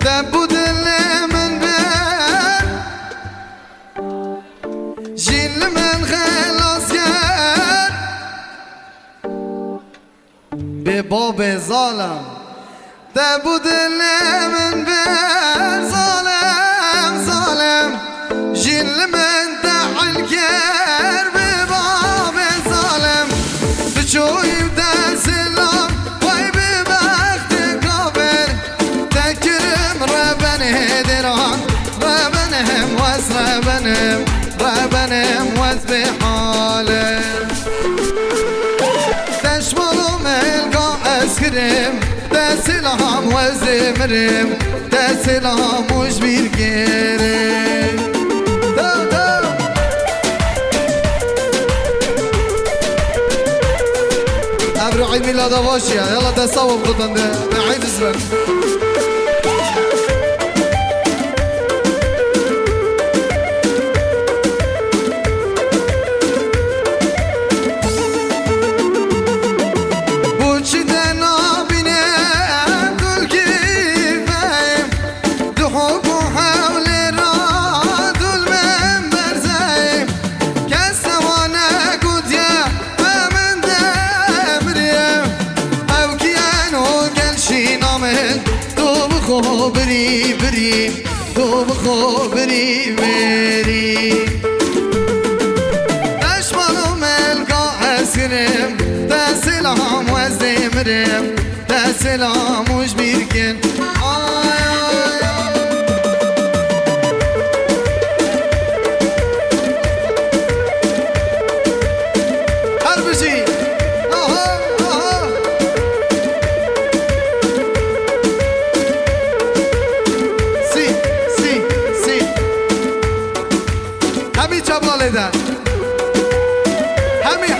تبو دل من بر جيل من خلاص کرد به باب ظالم تبو دل من بر ظالم ظالم جيل من دعل کرد به باب ظالم بچویم دستلام وای به بخت کافر تکرم ربنه دران ربنهم وز ربنهم وز به حالم تشمالم الگا اسکرم دستلام وز مرم دستلام وش بیر گرم ابرو عيد ميلاد واشيا يلا تصوب غضن ده عيد اسمك بونشي دنا بينا دول كيفايم دحوب وحول الرا دول من برزايم كسوانا قد يا خبري بري دوب خبري بري أشمالو ملقا أسكرم تسلام وزمرم تسلام وش بيركن هربشي همین